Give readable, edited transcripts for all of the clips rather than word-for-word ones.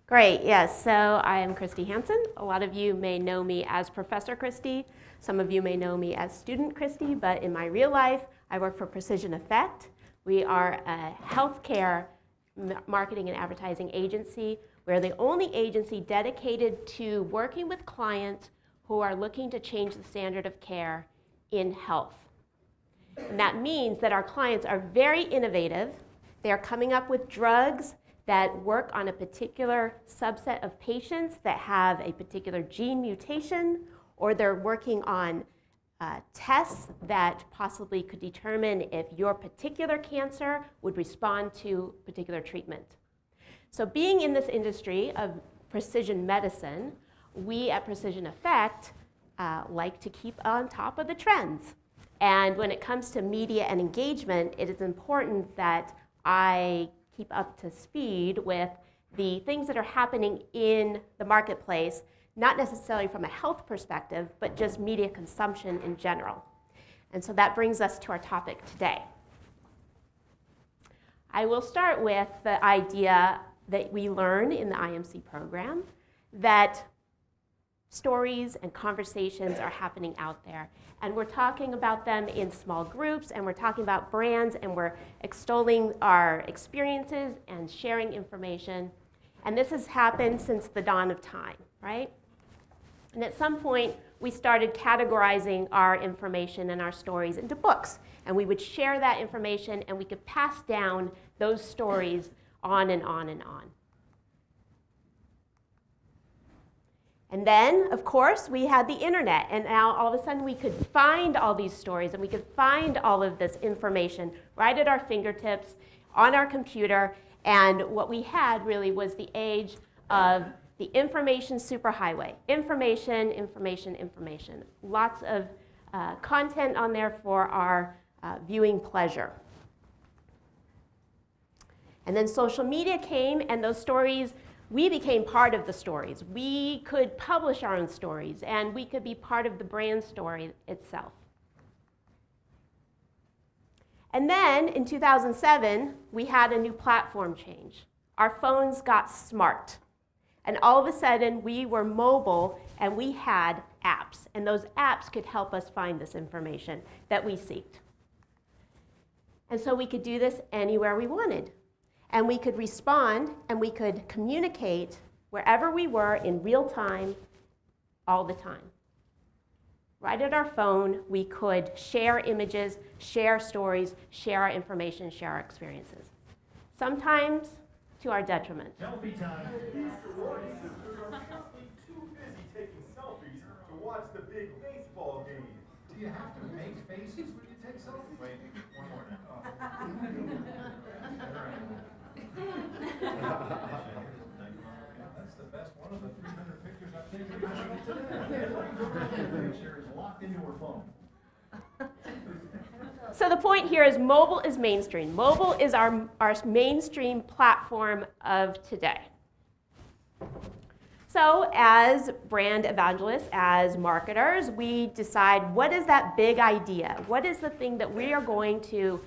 Great, yes. So I am Kristi Hansen. A lot of you may know me as Professor Kristi. Some of you may know me as Student Kristi, but in my real life, I work for Precision Effect. We are a healthcare marketing and advertising agency. We're the only agency dedicated to working with clients who are looking to change the standard of care in health. And that means that our clients are very innovative. They are coming up with drugs that work on a particular subset of patients that have a particular gene mutation, or they're working on tests that possibly could determine if your particular cancer would respond to particular treatment. So being in this industry of precision medicine, we at Precision Effect like to keep on top of the trends. And when it comes to media and engagement, it is important that I keep up to speed with the things that are happening in the marketplace, not necessarily from a health perspective, but just media consumption in general. And so that brings us to our topic today. I will start with the idea that we learn in the IMC program that stories and conversations are happening out there. And we're talking about them in small groups, and we're talking about brands, and we're extolling our experiences and sharing information. And this has happened since the dawn of time, right? And at some point, we started categorizing our information and our stories into books. And we would share that information, and we could pass down those stories on and on and on. And then, of course, we had the internet, and now all of a sudden we could find all these stories, and we could find all of this information right at our fingertips on our computer. And what we had really was the age of the information superhighway. Information, information, information. Lots of content on there for our viewing pleasure. And then social media came, and those stories, we became part of the stories. We could publish our own stories, and we could be part of the brand story itself. And then in 2007, we had a new platform change. Our phones got smart. And all of a sudden, we were mobile, and we had apps. And those apps could help us find this information that we seeked. And so we could do this anywhere we wanted. And we could respond, and we could communicate wherever we were in real time, all the time. Right at our phone, we could share images, share stories, share our information, share our experiences. Sometimes to our detriment. Selfie time. Too busy taking selfies to watch the big baseball game. Do you have to make faces when you take selfies? Wait, one more now. That's the best one of the 300 pictures I've taken today. Every picture is locked into her phone. So the point here is mobile is mainstream. Mobile is our mainstream platform of today. So as brand evangelists, as marketers, we decide what is that big idea? What is the thing that we are going to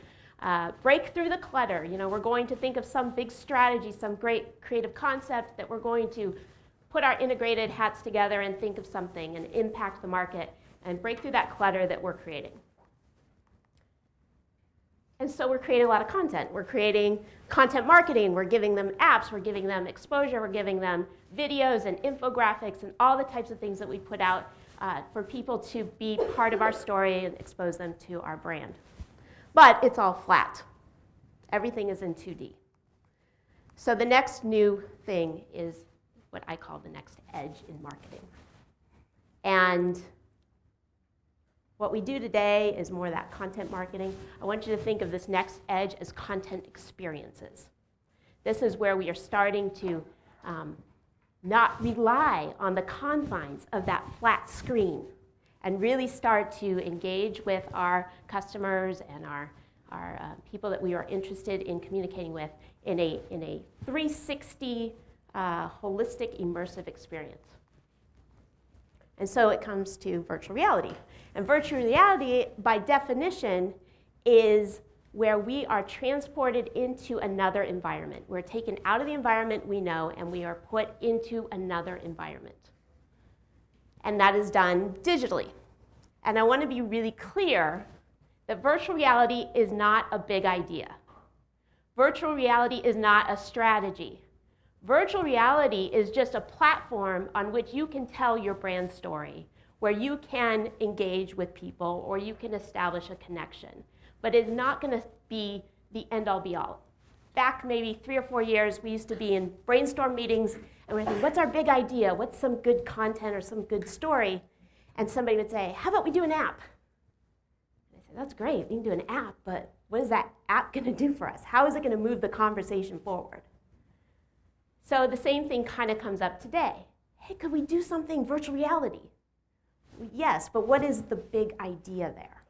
break through the clutter? You know, we're going to think of some big strategy, some great creative concept that we're going to put our integrated hats together and think of something and impact the market and break through that clutter that we're creating. And so we're creating a lot of content. We're creating content marketing. We're giving them apps. We're giving them exposure. We're giving them videos and infographics and all the types of things that we put out for people to be part of our story and expose them to our brand. But it's all flat. Everything is in 2D. So the next new thing is what I call the next edge in marketing. And what we do today is more of that content marketing. I want you to think of this next edge as content experiences. This is where we are starting to not rely on the confines of that flat screen and really start to engage with our customers and our people that we are interested in communicating with in a 360 holistic immersive experience. And so it comes to virtual reality. And virtual reality, by definition, is where we are transported into another environment. We're taken out of the environment we know and we are put into another environment. And that is done digitally. And I want to be really clear that virtual reality is not a big idea. Virtual reality is not a strategy. Virtual reality is just a platform on which you can tell your brand story, where you can engage with people or you can establish a connection. But it's not going to be the end-all be-all. Back maybe 3 or 4 years, we used to be in brainstorm meetings and we're thinking, what's our big idea? What's some good content or some good story? And somebody would say, how about we do an app? And I said, that's great, we can do an app, but what is that app going to do for us? How is it going to move the conversation forward? So the same thing kind of comes up today. Hey, could we do something virtual reality? Yes, but what is the big idea there?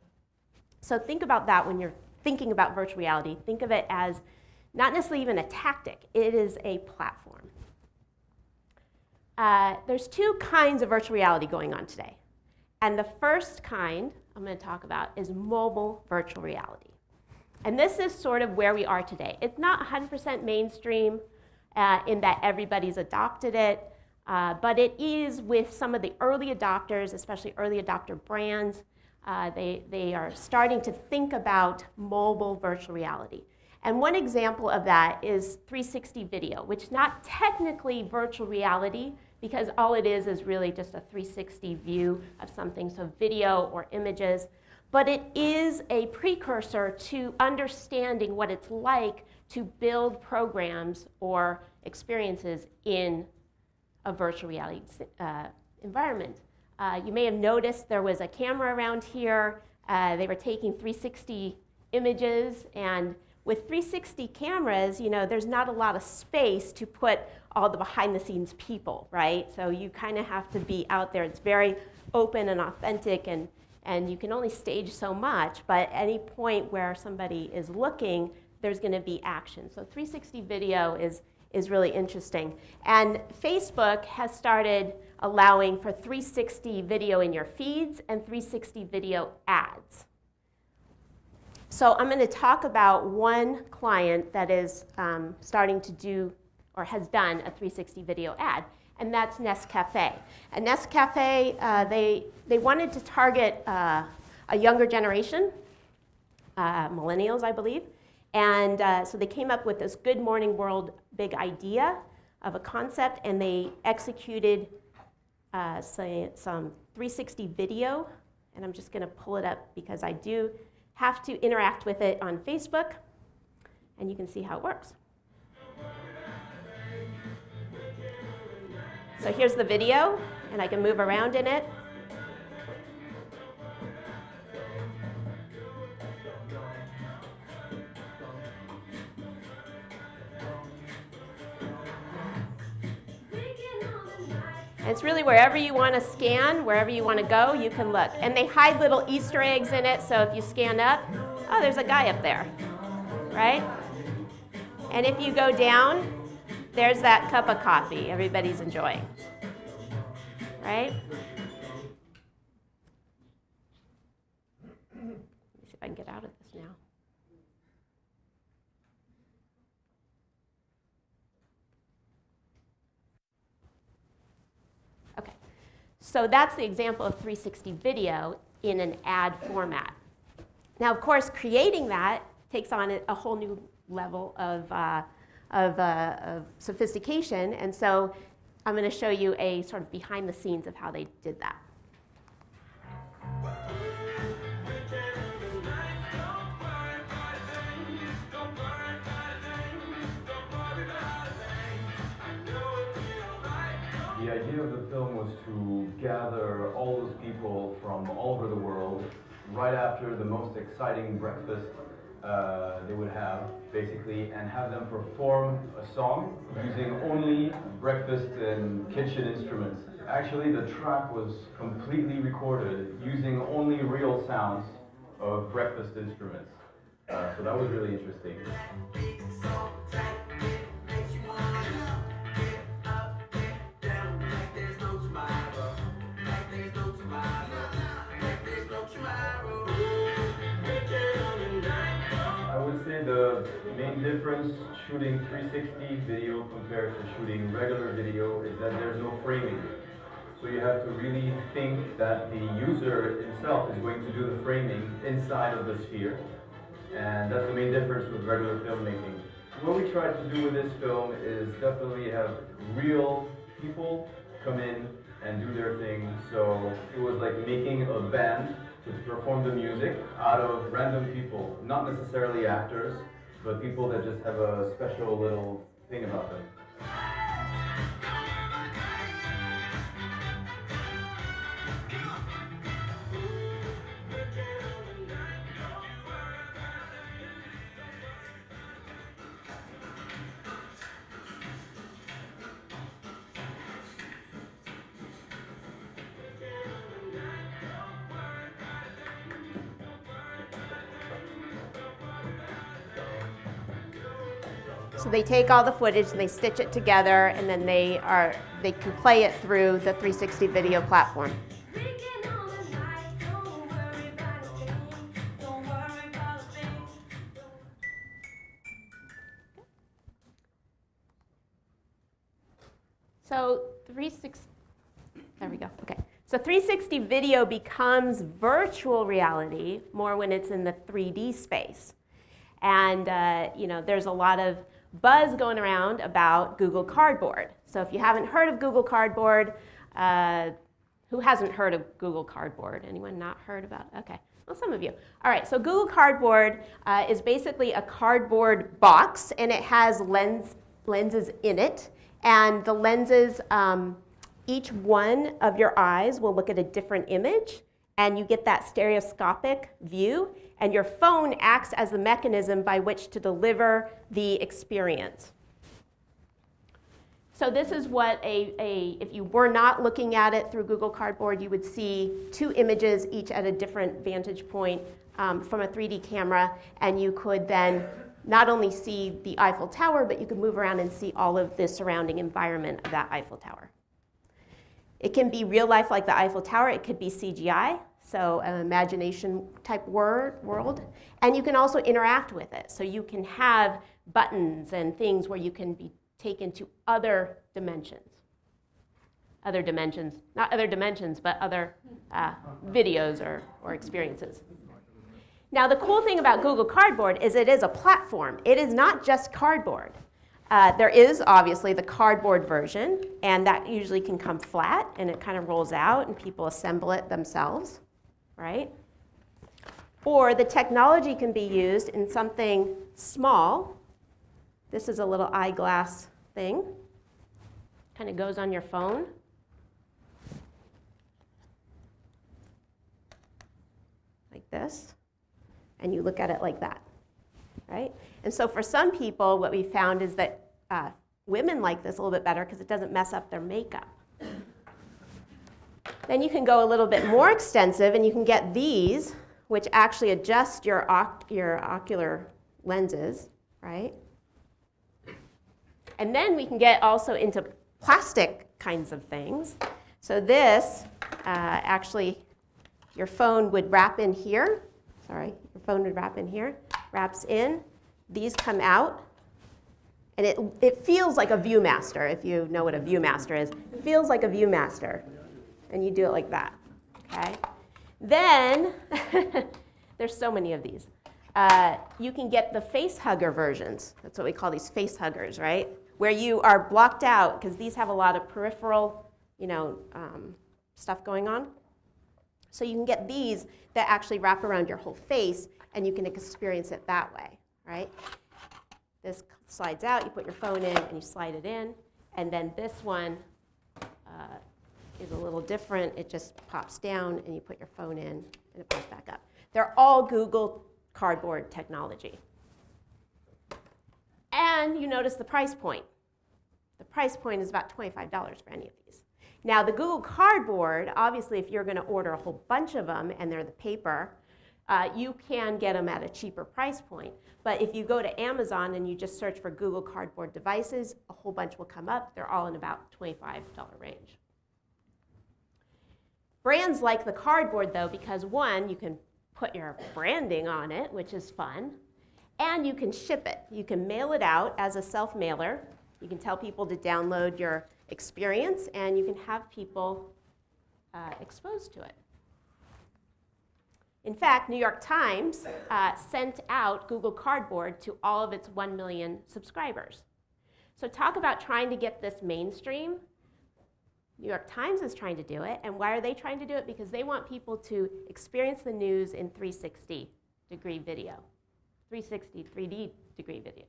So think about that when you're thinking about virtual reality. Think of it as not necessarily even a tactic. It is a platform. There's 2 kinds of virtual reality going on today. And the first kind I'm going to talk about is mobile virtual reality. And this is sort of where we are today. It's not 100% mainstream in that everybody's adopted it, but it is with some of the early adopters, especially early adopter brands. They are starting to think about mobile virtual reality. And one example of that is 360 video, which is not technically virtual reality because all it is really just a 360 view of something, so video or images. But it is a precursor to understanding what it's like to build programs or experiences in a virtual reality environment. You may have noticed there was a camera around here. They were taking 360 images, and with 360 cameras, you know, there's not a lot of space to put all the behind-the-scenes people, right? So you kind of have to be out there. It's very open and authentic, and you can only stage so much, but at any point where somebody is looking, there's going to be action. So 360 video is really interesting. And Facebook has started allowing for 360 video in your feeds and 360 video ads. So I'm going to talk about one client that is starting to do or has done a 360 video ad, and that's Nescafe. And Nescafe, they wanted to target a younger generation, millennials, I believe, and so they came up with this Good Morning World big idea of a concept, and they executed some 360 video, and I'm just going to pull it up because I do have to interact with it on Facebook, and you can see how it works. So here's the video, and I can move around in it. And it's really wherever you want to scan, wherever you want to go, you can look. And they hide little Easter eggs in it, so if you scan up, oh, there's a guy up there, right? And if you go down, there's that cup of coffee everybody's enjoying, right? Let me see if I can get out of this now. Okay, so that's the example of 360 video in an ad format. Now, of course, creating that takes on a whole new level of sophistication, and so I'm going to show you a sort of behind the scenes of how they did that. The idea of the film was to gather all those people from all over the world right after the most exciting breakfast they would have, basically, and have them perform a song using only breakfast and kitchen instruments. Actually, the track was completely recorded using only real sounds of breakfast instruments. So that was really interesting. I main difference shooting 360 video compared to shooting regular video is that there's no framing. So you have to really think that the user himself is going to do the framing inside of the sphere. And that's the main difference with regular filmmaking. What we tried to do with this film is definitely have real people come in and do their thing. So it was like making a band to perform the music out of random people, not necessarily actors, but people that just have a special little thing about them. So they take all the footage and they stitch it together, and then they can play it through the 360 video platform. So 360, there we go, okay. So 360 video becomes virtual reality more when it's in the 3D space. And there's a lot of buzz going around about Google Cardboard. So if you haven't heard of Google Cardboard, who hasn't heard of Google Cardboard? Anyone not heard about it? Okay, well, some of you. All right, so Google Cardboard is basically a cardboard box, and it has lenses in it. And the lenses, each one of your eyes will look at a different image, and you get that stereoscopic view, and your phone acts as the mechanism by which to deliver the experience. So this is what if you were not looking at it through Google Cardboard, you would see two images, each at a different vantage point from a 3D camera, and you could then not only see the Eiffel Tower, but you could move around and see all of the surrounding environment of that Eiffel Tower. It can be real life like the Eiffel Tower, it could be CGI, so an imagination type world, and you can also interact with it. So you can have buttons and things where you can be taken to other dimensions. Other dimensions, not other dimensions, but other videos or experiences. Now the cool thing about Google Cardboard is it is a platform. It is not just cardboard. There is obviously the cardboard version, and that usually can come flat, and it kind of rolls out, and people assemble it themselves, right? Or the technology can be used in something small. This is a little eyeglass thing. Kind of goes on your phone. Like this. And you look at it like that, right? And so for some people, what we found is that women like this a little bit better because it doesn't mess up their makeup. Then you can go a little bit more extensive, and you can get these, which actually adjust your ocular lenses, right? And then we can get also into plastic kinds of things. So this, actually, your phone would wrap in here. Sorry, your phone would wrap in here, wraps in. These come out, and it feels like a ViewMaster, if you know what a ViewMaster is. It feels like a ViewMaster, and you do it like that, okay? Then, there's so many of these. You can get the face hugger versions. That's what we call these face huggers, right? Where you are blocked out, because these have a lot of peripheral, stuff going on. So you can get these that actually wrap around your whole face, and you can experience it that way, right? This slides out, you put your phone in, and you slide it in. And then this one is a little different. It just pops down, and you put your phone in, and it pops back up. They're all Google Cardboard technology. And you notice the price point. The price point is about $25 for any of these. Now, the Google Cardboard, obviously, if you're going to order a whole bunch of them and they're the paper, you can get them at a cheaper price point. But if you go to Amazon and you just search for Google Cardboard devices, a whole bunch will come up. They're all in about $25 range. Brands like the cardboard, though, because one, you can put your branding on it, which is fun. And you can ship it. You can mail it out as a self-mailer. You can tell people to download your experience, and you can have people exposed to it. In fact, New York Times sent out Google Cardboard to all of its 1 million subscribers. So talk about trying to get this mainstream. New York Times is trying to do it, and why are they trying to do it? Because they want people to experience the news in 360-degree video, 360, 3D degree video.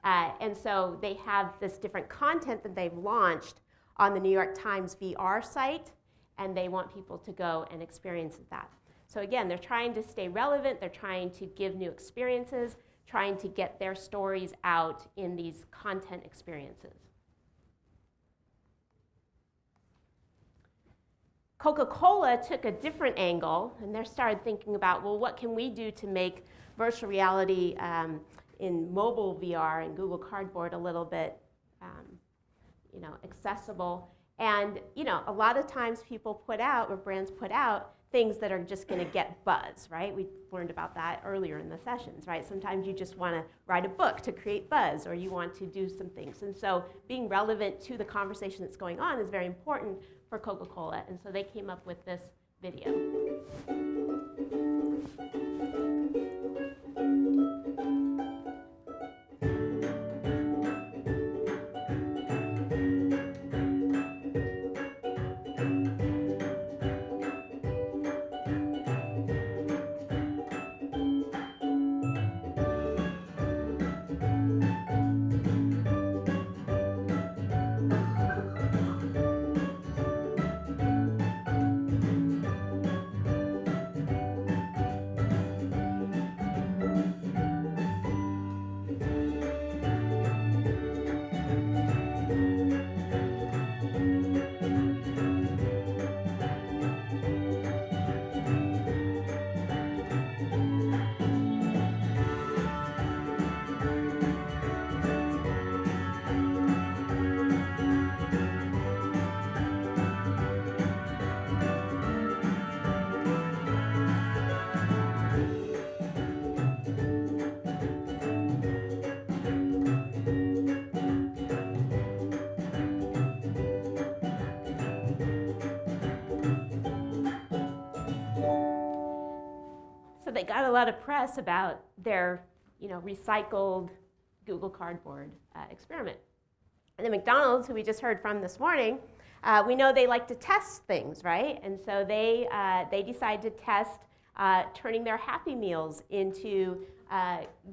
And so they have this different content that they've launched on the New York Times VR site, and they want people to go and experience that. So again, they're trying to stay relevant, they're trying to give new experiences, trying to get their stories out in these content experiences. Coca-Cola took a different angle, and they started thinking about, well, what can we do to make virtual reality in mobile VR and Google Cardboard a little bit accessible. And a lot of times people put out, or brands put out, things that are just going to get buzz, right? We learned about that earlier in the sessions, right? Sometimes you just want to write a book to create buzz, or you want to do some things. And so being relevant to the conversation that's going on is very important for Coca-Cola. And so they came up with this video. So they got a lot of press about their recycled Google Cardboard experiment. And then McDonald's, who we just heard from this morning, we know they like to test things, right? And so they decided to test turning their Happy Meals into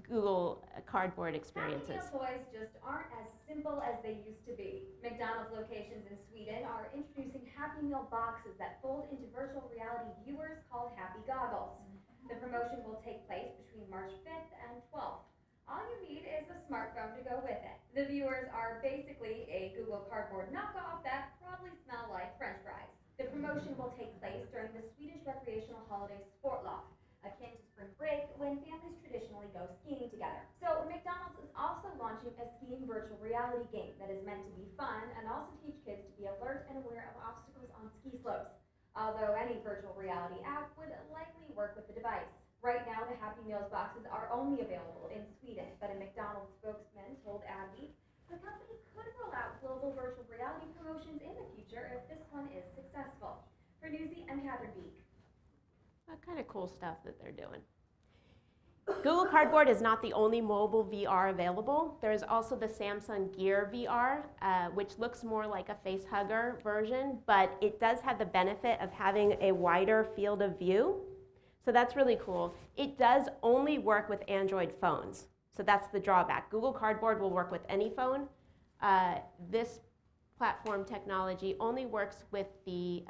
Google Cardboard experiences. Happy Meal toys just aren't as simple as they used to be. McDonald's locations in Sweden are introducing Happy Meal boxes that fold into virtual reality viewers called Happy Goggles. The promotion will take place between March 5th and 12th. All you need is a smartphone to go with it. The viewers are basically a Google Cardboard knockoff that probably smell like French fries. The promotion will take place during the Swedish recreational holiday Sportlov, akin to spring break when families traditionally go skiing together. So McDonald's is also launching a skiing virtual reality game that is meant to be fun and also teach kids to be alert and aware of obstacles on ski slopes. Although any virtual reality app would likely work with the device. Right now, the Happy Meals boxes are only available in Sweden, but a McDonald's spokesman told Adweek the company could roll out global virtual reality promotions in the future if this one is successful. For Newsy, I'm Heather Beek. What kind of cool stuff that they're doing. Google Cardboard is not the only mobile VR available. There is also the Samsung Gear VR, which looks more like a facehugger version, but it does have the benefit of having a wider field of view. So that's really cool. It does only work with Android phones. So that's the drawback. Google Cardboard will work with any phone. This platform technology only works with the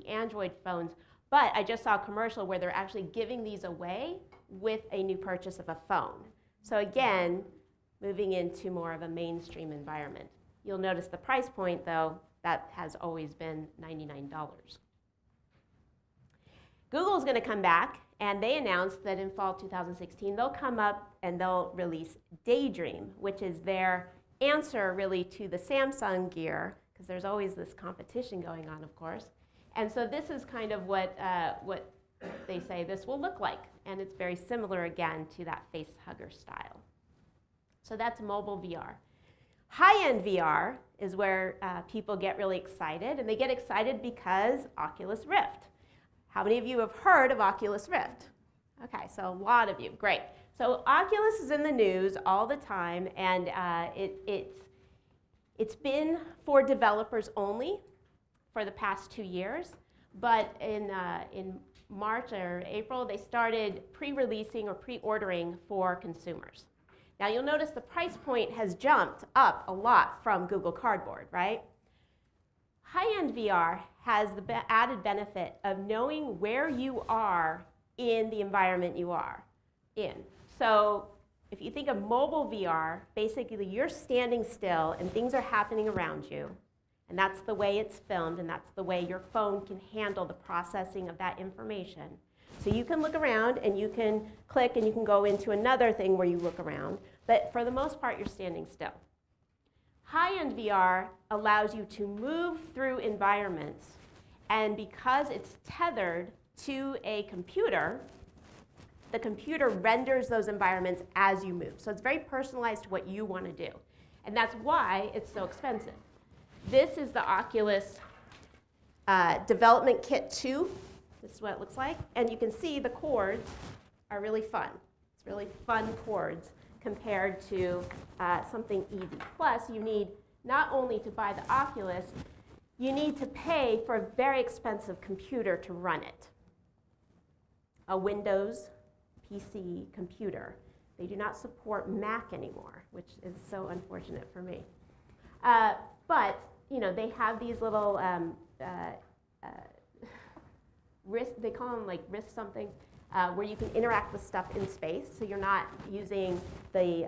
Android phones. But I just saw a commercial where they're actually giving these away with a new purchase of a phone. So again, moving into more of a mainstream environment. You'll notice the price point, though, that has always been $99. Google's going to come back, and they announced that in fall 2016, they'll come up and they'll release Daydream, which is their answer really to the Samsung Gear, because there's always this competition going on, of course. And so this is kind of what they say this will look like. And it's very similar again to that face hugger style. So that's mobile VR. High-end VR is where people get really excited, and they get excited because Oculus Rift. How many of you have heard of Oculus Rift? Okay, so a lot of you, great. So Oculus is in the news all the time, and it's been for developers only for the past 2 years, but in March or April, they started pre-releasing or pre-ordering for consumers. Now you'll notice the price point has jumped up a lot from Google Cardboard, right? High-end VR has the added benefit of knowing where you are in the environment you are in. So if you think of mobile VR, basically you're standing still and things are happening around you, and that's the way it's filmed, and that's the way your phone can handle the processing of that information. So you can look around and you can click and you can go into another thing where you look around, but for the most part you're standing still. High-end VR allows you to move through environments, and because it's tethered to a computer, the computer renders those environments as you move. So it's very personalized to what you want to do. And that's why it's so expensive. This is the Oculus Development Kit 2. This is what it looks like. And you can see the cords are really fun. It's really fun cords compared to something easy. Plus, you need not only to buy the Oculus, you need to pay for a very expensive computer to run it. A Windows PC computer. They do not support Mac anymore, which is so unfortunate for me. But you know, they have these little wrist, they call them like wrist something, where you can interact with stuff in space. So you're not using the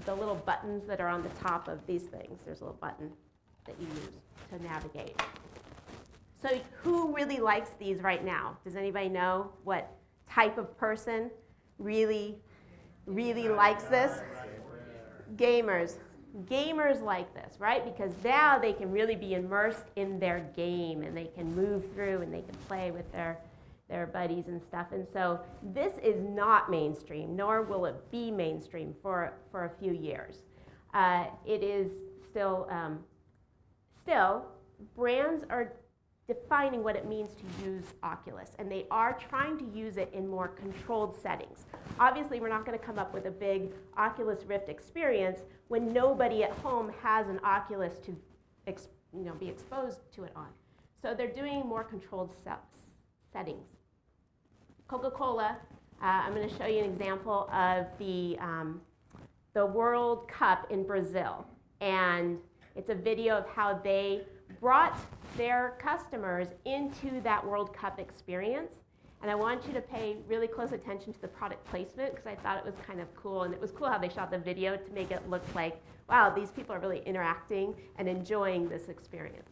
little buttons that are on the top of these things. There's a little button that you use to navigate. So who really likes these right now? Does anybody know what type of person really likes this? Gamers. Gamers like this, right? Because now they can really be immersed in their game, and they can move through and they can play with their buddies and stuff. And so this is not mainstream, nor will it be mainstream for a few years. It is still brands are defining what it means to use Oculus, and they are trying to use it in more controlled settings. Obviously, we're not going to come up with a big Oculus Rift experience when nobody at home has an Oculus to be exposed to it on. So they're doing more controlled settings. Coca-Cola, I'm going to show you an example of the World Cup in Brazil, and it's a video of how they brought their customers into that World Cup experience. And I want you to pay really close attention to the product placement, because I thought it was kind of cool. And it was cool how they shot the video to make it look like, wow, these people are really interacting and enjoying this experience.